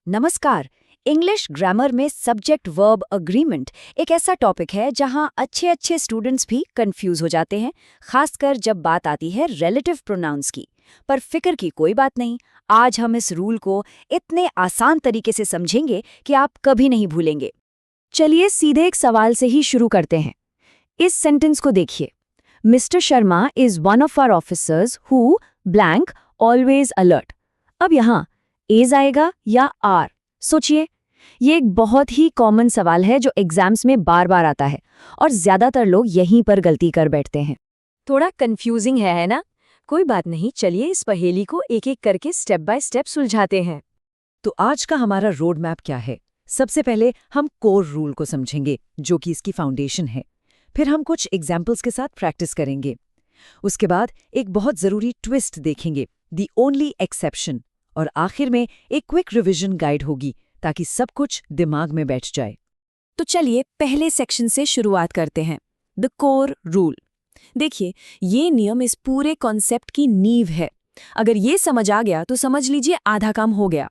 नमस्कार। English grammar में subject verb agreement एक ऐसा टॉपिक है जहां अच्छे स्टूडेंट्स भी कंफ्यूज हो जाते हैं, खासकर जब बात आती है रिलेटिव प्रोनाउंस की। पर फिक्र की कोई बात नहीं, आज हम इस रूल को इतने आसान तरीके से समझेंगे कि आप कभी नहीं भूलेंगे। चलिए सीधे एक सवाल से ही शुरू करते हैं। इस सेंटेंस को देखिए, mister Sharma is one of our officers who blank always alert. अब यहाँ इज आएगा या आर? सोचिए, ये एक बहुत ही कॉमन सवाल है जो एग्जाम्स में बार बार आता है और ज्यादातर लोग यहीं पर गलती कर बैठते हैं। थोड़ा कंफ्यूजिंग है ना? कोई बात नहीं, चलिए इस पहेली को एक एक करके स्टेप बाय स्टेप सुलझाते हैं। तो आज का हमारा रोड मैप क्या है? सबसे पहले हम कोर रूल को समझेंगे, जो कि इसकी फाउंडेशन है। फिर हम कुछ एग्जाम्पल्स के साथ प्रैक्टिस करेंगे। उसके बाद एक बहुत ज़रूरी ट्विस्ट देखेंगे, द ओनली एक्सेप्शन। और आखिर में एक क्विक रिवीजन गाइड होगी ताकि सब कुछ दिमाग में बैठ जाए। तो चलिए पहले सेक्शन से शुरुआत करते हैं, द कोर रूल। देखिए, ये नियम इस पूरे कॉन्सेप्ट की नींव है। अगर ये समझ आ गया तो समझ लीजिए आधा काम हो गया।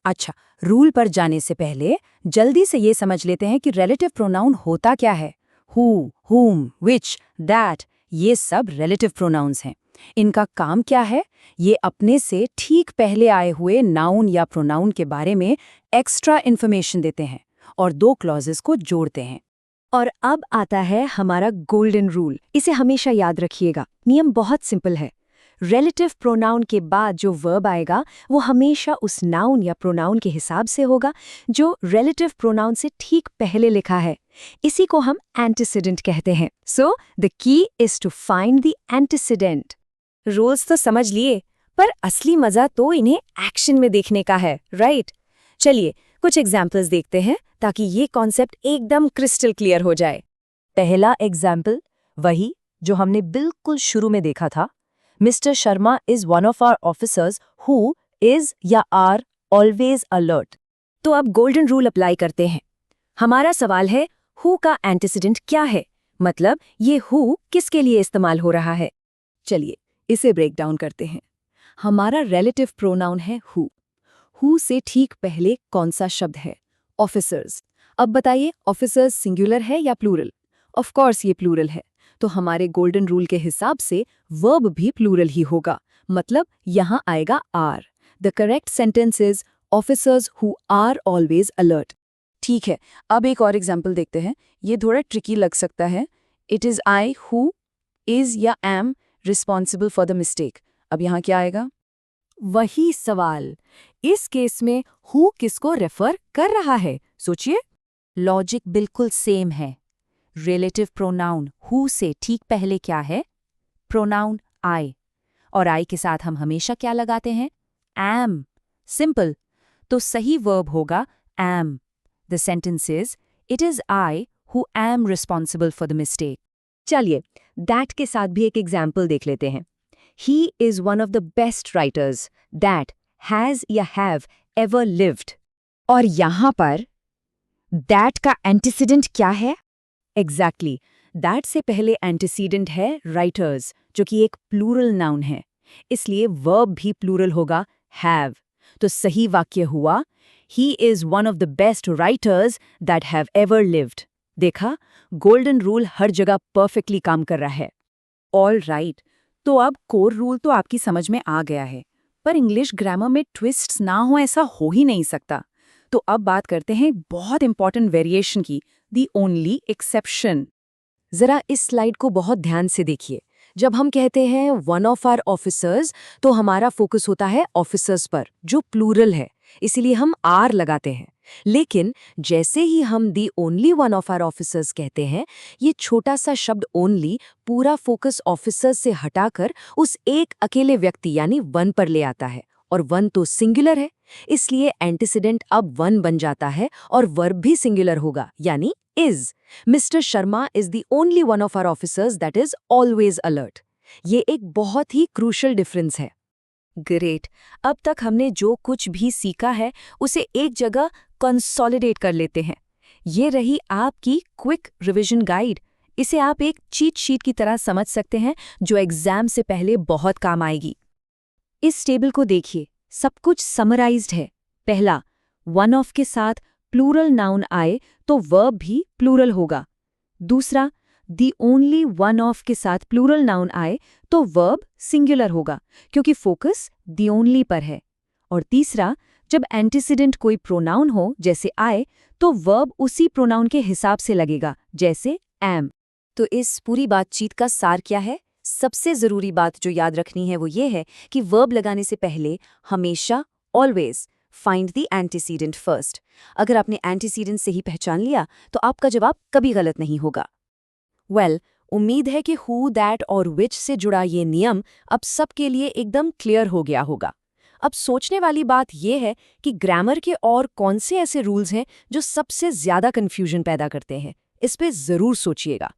अच्छा, रूल पर जाने से पहले जल्दी से ये समझ लेते हैं कि रिलेटिव प्रोनाउन होता क्या है। हु, हुम, विच, दैट, ये सब रिलेटिव प्रोनाउंस हैं। इनका काम क्या है? ये अपने से ठीक पहले आए हुए नाउन या प्रोनाउन के बारे में एक्स्ट्रा इन्फॉर्मेशन देते हैं और दो क्लॉजेस को जोड़ते हैं। और अब आता है हमारा गोल्डन रूल। इसे हमेशा याद रखिएगा। नियम बहुत सिंपल है। रिलेटिव प्रोनाउन के बाद जो वर्ब आएगा वो हमेशा उस नाउन या प्रोनाउन के हिसाब से होगा जो रिलेटिव प्रोनाउन से ठीक पहले लिखा है। इसी को हम एंटीसीडेंट कहते हैं। So the key is to find the antecedent. Rules तो समझ लिए, पर असली मजा तो इन्हें एक्शन में देखने का है, राइट? चलिए कुछ एग्जाम्पल्स देखते हैं ताकि ये कॉन्सेप्ट एकदम क्रिस्टल क्लियर हो जाए। पहला एग्जाम्पल वही जो हमने बिल्कुल शुरू में देखा था। Mister Sharma is one of our officers who is या आर ऑलवेज अलर्ट। तो अब गोल्डन रूल अप्लाई करते हैं। हमारा सवाल है, हु का एंटीसीडेंट क्या है? मतलब ये हु किसके लिए इस्तेमाल हो रहा है? चलिए इसे ब्रेक डाउन करते हैं। हमारा रिलेटिव प्रोनाउन है हु। हु से ठीक पहले कौन सा शब्द है? ऑफिसर्स। अब बताइए, ऑफिसर्स सिंगुलर है या प्लूरल? ऑफ कोर्स ये प्लूरल है। तो हमारे गोल्डन रूल के हिसाब से वर्ब भी प्लूरल ही होगा, मतलब यहाँ आएगा are. The correct sentence is officers who are always alert. ठीक है, अब एक और एग्जाम्पल देखते हैं। ये थोड़ा ट्रिकी लग सकता है। It is I who is या am responsible for the mistake. अब यहाँ क्या आएगा? वही सवाल। इस केस में हु किसको रेफर कर रहा है? सोचिए। लॉजिक बिल्कुल सेम है। रिलेटिव प्रोनाउन हु से ठीक पहले क्या है? Pronoun I. और आई के साथ हम हमेशा क्या लगाते हैं? एम। सिंपल। तो सही वर्ब होगा am. The sentence is, it is I who am responsible for the mistake. चलिए दैट के साथ भी एक एग्जाम्पल देख लेते हैं। He is one of the best writers that has या have ever lived। और यहाँ पर that का एंटीसीडेंट क्या है? Exactly, that से पहले एंटीसीडेंट है writers, जो कि एक प्लूरल नाउन है। इसलिए वर्ब भी प्लूरल होगा have। तो सही वाक्य हुआ, He is one of the best writers that have ever lived। देखा, गोल्डन रूल हर जगह परफेक्टली काम कर रहा है। ऑल राइट, तो अब कोर रूल तो आपकी समझ में आ गया है, पर इंग्लिश ग्रामर में ट्विस्ट्स ना हो ऐसा हो ही नहीं सकता। तो अब बात करते हैं बहुत इंपॉर्टेंट वेरिएशन की, दी ओनली एक्सेप्शन। जरा इस स्लाइड को बहुत ध्यान से देखिए। जब हम कहते हैं वन ऑफ आवर ऑफिसर्स, तो हमारा फोकस होता है ऑफिसर्स पर, जो प्लूरल है, इसीलिए हम आर लगाते हैं। लेकिन जैसे ही हम the only one of our officers कहते हैं, ये छोटा सा शब्द ओनली पूरा फोकस ऑफिसर्स से हटाकर उस एक अकेले व्यक्ति यानी वन पर ले आता है, और वन तो सिंगुलर है, इसलिए एंटीसीडेंट अब वन बन जाता है और वर्ब भी सिंगुलर होगा, यानी is. Mister Sharma is the only one of our officers that is always alert. ये एक बहुत ही क्रूशल डिफरेंस है। ग्रेट, अब तक हमने जो कुछ भी सीखा है उसे एक जगह कंसोलिडेट कर लेते हैं। ये रही आपकी क्विक रिवीजन गाइड। इसे आप एक चीट शीट की तरह समझ सकते हैं जो एग्जाम से पहले बहुत काम आएगी। इस टेबल को देखिए, सब कुछ समराइज्ड है। पहला, वन ऑफ के साथ प्लूरल नाउन आए तो वर्ब भी प्लूरल होगा। दूसरा, दी ओनली वन ऑफ के साथ प्लूरल नाउन आए तो वर्ब सिंगुलर होगा, क्योंकि फोकस दी ओनली पर है। और तीसरा, जब एंटीसीडेंट कोई प्रोनाउन हो जैसे आई, तो वर्ब उसी प्रोनाउन के हिसाब से लगेगा, जैसे एम। तो इस पूरी बातचीत का सार क्या है? सबसे ज़रूरी बात जो याद रखनी है वो ये है कि वर्ब लगाने से पहले हमेशा always find the antecedent first. अगर आपने एंटीसीडेंट से ही पहचान लिया तो आपका जवाब कभी गलत नहीं होगा। उम्मीद है कि हु, दैट और विच से जुड़ा ये नियम अब सबके लिए एकदम क्लियर हो गया होगा। अब सोचने वाली बात यह है कि ग्रामर के और कौन से ऐसे रूल्स हैं जो सबसे ज़्यादा कन्फ्यूजन पैदा करते हैं। इस पे ज़रूर सोचिएगा।